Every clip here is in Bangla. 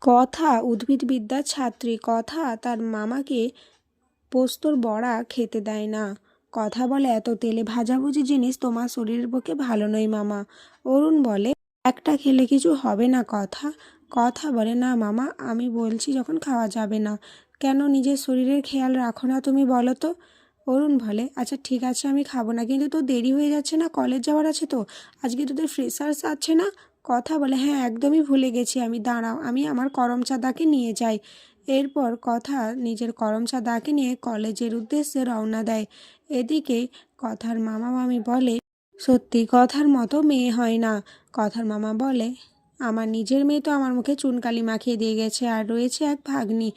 কথা উদ্ভিদবিদ্যার ছাত্রী। কথা তার মামাকে পোস্তর বড়া খেতে দেয় না। কথা বলে, এত তেলে ভাজাভুজি জিনিস তোমার শরীরের পক্ষে ভালো নয় মামা। অরুণ বলে, একটা খেলে কিছু হবে না কথা। কথা বলে, না মামা, আমি বলছি যখন খাওয়া যাবে না। কেন নিজের শরীরের খেয়াল রাখো না তুমি বলো তো? অরুণ বলে, আচ্ছা ঠিক আছে আমি খাবো না, কিন্তু তো দেরি হয়ে যাচ্ছে না, কলেজ যাওয়ার আছে তো। আজকে তোদের ফ্রেশার্স আছে না? কথা বলে, হ্যাঁ একদমই ভুলে গেছি আমি, দাঁড়াও আমি আমার করম চাঁদাকে নিয়ে যাই। এরপর কথা নিজের করম চাঁদাকে নিয়ে কলেজের উদ্দেশ্যে রওনা দেয়। এদিকে কথার মামা মামি বলে, সত্যি কথার মতো মেয়ে হয় না। কথার মামা বলে, আমার নিজের মেয়ে তো আমার মুখে চুনকালি মাখিয়ে দিয়ে গেছে, আর রয়েছে এক ভাগ্নি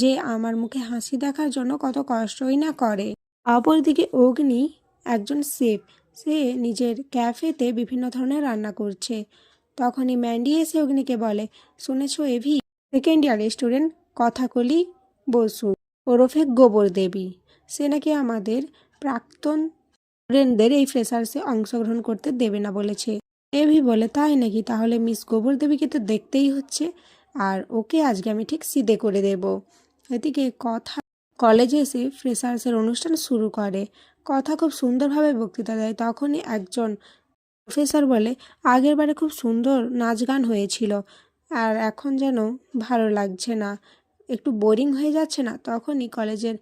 যে আমার মুখে হাসি দেখার জন্য কত কষ্টই না করে। অপরদিকে অগ্নি একজন শেফ। সে নিজের ক্যাফেতে বিভিন্ন ধরনের রান্না করছে। তখনই ম্যান্ডি এসে অগ্নিকে বলে, শুনেছো এভি, সেকেন্ড ইয়ারের স্টুডেন্ট কথাকলি বসু ওরফে গোবর দেবী, সে নাকি আমাদের প্রাক্তন স্টুডেন্টদের এই ফ্রেশার্সে অংশগ্রহণ করতে দেবে না বলেছে। এভি বলে, তাই নাকি? তাহলে মিস গোবর দেবীকে তো দেখতেই হচ্ছে, আর ওকে আজকে আমি ঠিক সিধে করে দেব। এদিকে কথা কলেজে এসে ফ্রেশার্সের অনুষ্ঠান শুরু করে। কথা খুব সুন্দরভাবে বক্তৃতা দেয়। তখনই একজন প্রফেসর বলে, আগের বারে খুব সুন্দর নাচ গান হয়েছিল, আর এখন যেন ভালো লাগছে না, একটু বোরিং হয়ে যাচ্ছে না? তখনই কলেজের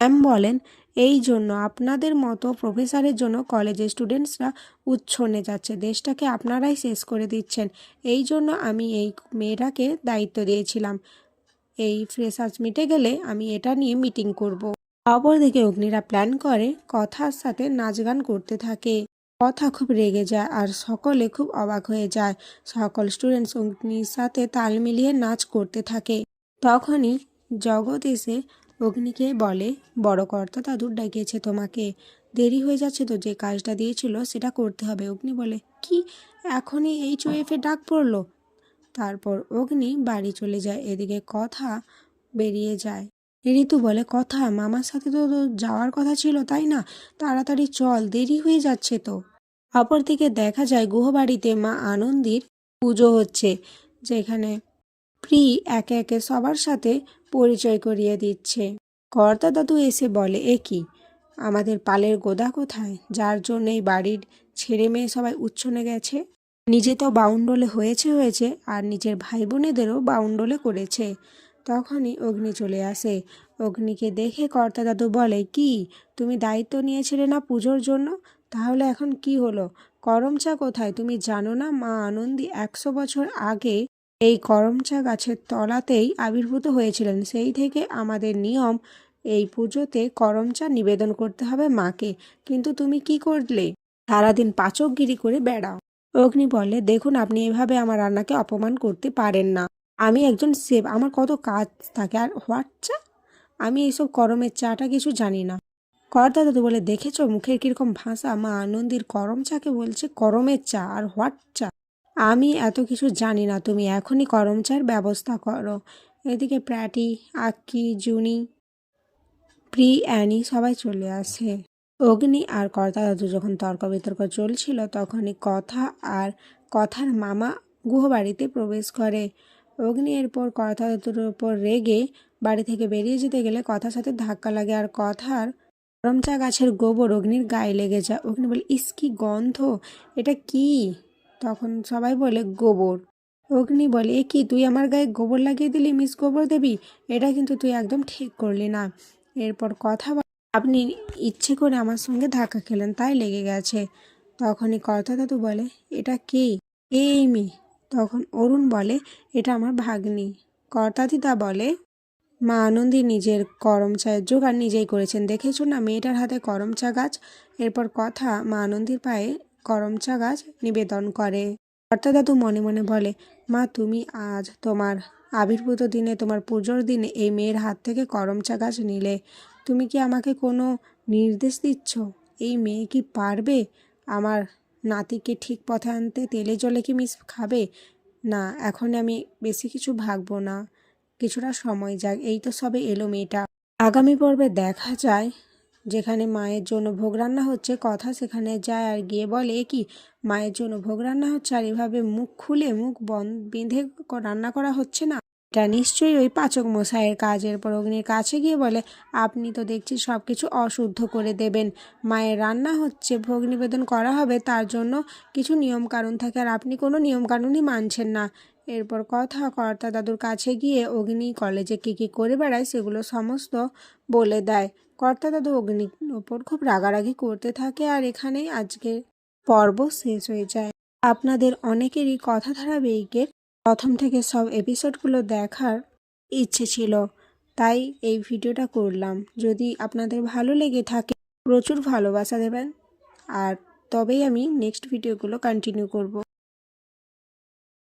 ম্যাম বলেন, এই জন্য আপনাদের মতো প্রফেসরের জন্য কলেজের স্টুডেন্টসরা উচ্ছন্নে যাচ্ছে, দেশটাকে আপনারাই শেষ করে দিচ্ছেন। এই জন্য আমি এই মেয়েটাকে দায়িত্ব দিয়েছিলাম, এই ফ্রেশার্স মিটে গেলে আমি এটা নিয়ে মিটিং করব। অপরদিকে অগ্নিরা প্ল্যান করে কথার সাথে নাচ গান করতে থাকে। কথা খুব রেগে যায় আর সকলে খুব অবাক হয়ে যায়। সকল স্টুডেন্টস অগ্নির সাথে তাল মিলিয়ে নাচ করতে থাকে। তখনই জগৎ এসে অগ্নিকে বলে, বড় কর্তা দাদুর ডাকিয়েছে তোমাকে, দেরি হয়ে যাচ্ছে তো, যে কাজটা দিয়েছিল সেটা করতে হবে। অগ্নি বলে, কি এখনই HOF-এ ডাক পড়লো? তারপর অগ্নি বাড়ি চলে যায়। এদিকে কথা বেরিয়ে যায়। ঋতু বলে, কথা মামার সাথে তো যাওয়ার কথা ছিল তাই না? তাড়াতাড়ি চল, দেরি হয়ে যাচ্ছে তো। অপরদিকে দেখা যায় গুহবাড়িতে মা আনন্দীর পুজো হচ্ছে, যেখানে প্রি একে একে সবার সাথে পরিচয় করিয়ে দিচ্ছে। কর্তা দাদু এসে বলে, এ কি, আমাদের পালের গোদা কোথায়, যার জন্য এই বাড়ির ছেলে মেয়ে সবাই উচ্ছনে গেছে? নিজে তো বাউন্ডলে হয়েছে আর নিজের ভাই বোনেদেরও বাউন্ডলে করেছে। তখনই অগ্নি চলে আসে। অগ্নিকে দেখে কর্তা দাদু বলে, কি তুমি দায়িত্ব নিয়েছিলে না পুজোর জন্য, তাহলে এখন কি হলো? করমচা কোথায় তুমি জানো না? মা আনন্দী 100 বছর আগে এই করমচা গাছের তলাতেই আবির্ভূত হয়েছিলেন। সেই থেকে আমাদের নিয়ম এই পুজোতে করমচা নিবেদন করতে হবে মাকে, কিন্তু তুমি কি করলে? সারাদিন পাচকগিরি করে বেড়াও। অগ্নি বলে, দেখুন আপনি এভাবে আমার রান্নাকে অপমান করতে পারেন না, আমি একজন শেফ, আমার কত কাজ থাকে। আর হোয়াট চা? আমি এইসব করমের চাটা কিছু জানি না। কর্তা দাদু বলে, দেখেছো মুখের কিরকম ভাষা, মা আনন্দীর করম চাকে বলছে করমের চা, আর হোয়াট চা? আমি এত কিছু জানি না, তুমি এখনই করম চার ব্যবস্থা করো। এদিকে প্র্যাটি, আক্কি, জুনি, প্রি, অ্যানি সবাই চলে আসে। অগ্নি আর কর্তা দাদু যখন তর্ক বিতর্ক চলছিল, তখনই কথা আর কথার মামা গুহবাড়িতে প্রবেশ করে। অগ্নি এরপর কর্তা দাদুর উপর রেগে বাড়ি থেকে বেরিয়ে যেতে গেলে কথার সাথে ধাক্কা লাগে, আর কথার করমচা গাছের গোবর অগ্নির গায়ে লেগে যায়। অগ্নি বলে, ইস কি গন্ধ, এটা কি? তখন সবাই বলে, গোবর। অগ্নি বলে, এ কি, তুই আমার গায়ে গোবর লাগিয়ে দিলি মিস গোবর দেবী, এটা কিন্তু তুই একদম ঠিক করলি না। এরপর কথা, আপনি ইচ্ছে করে আমার সঙ্গে ধাক্কা খেলেন, তাই লেগে গেছে। তখনই কর্তা দাদু বলে, এটা কে, এই মেয়ে? তখন অরুণ বলে, এটা আমার ভাগ্নি। কর্তা দিদা বলে, মা আনন্দী নিজের করম চায়ের জোগাড় নিজেই করেছেন, দেখেছো না মেয়েটার হাতে করম চা গাছ। এরপর কথা মা আনন্দীর পায়ে করম চা গাছ নিবেদন করে। কর্তা দাদু মনে মনে বলে, মা তুমি আজ তোমার আবির্ভূত দিনে, তোমার পুজোর দিনে এই মেয়ের হাত থেকে করম চা গাছ নিলে, তুমি কি আমাকে কোনো নির্দেশ দিচ্ছ? এই মেয়ে কি পারবে আমার নাতিকে ঠিক পথে আনতে? তেলে জলে কি মিস খাবে? না, এখন আমি বেশি কিছু ভাববো না, কিছুটা সময় যাক, এই তো সবে এলো মেয়েটা। আগামী পর্বে দেখা যায় যেখানে মায়ের জন্য ভোগ রান্না হচ্ছে, কথা সেখানে যায় আর গিয়ে বলে, কি মায়ের জন্য ভোগ রান্না হচ্ছে আর এভাবে মুখ খুলে মুখ বেঁধে রান্না করা হচ্ছে না। এটা নিশ্চয়ই ওই পাচক মশাইয়ের কাজ। এরপর অগ্নির কাছে গিয়ে বলে, আপনি তো দেখছি সব কিছু অশুদ্ধ করে দেবেন। মায়ের রান্না হচ্ছে, ভোগ নিবেদন করা হবে, তার জন্য কিছু নিয়মকানুন থাকে, আর আপনি কোনো নিয়মকানুনই মানছেন না। এরপর কথা কর্তা দাদুর কাছে গিয়ে অগ্নি কলেজে কী করে বেড়ায় সেগুলো সমস্ত বলে দেয়। কর্তা দাদু অগ্নির ওপর খুব রাগারাগি করতে থাকে, আর এখানেই আজকের পর্ব শেষ হয়ে যায়। আপনাদের অনেকেরই কথা ধারাবাহিকের প্রথম থেকে সব এপিসোডগুলো দেখার ইচ্ছে ছিল, তাই এই ভিডিওটা করলাম। যদি আপনাদের ভালো লেগে থাকে প্রচুর ভালোবাসা দেবেন, আর তবেই আমি নেক্সট ভিডিওগুলো কন্টিনিউ করব।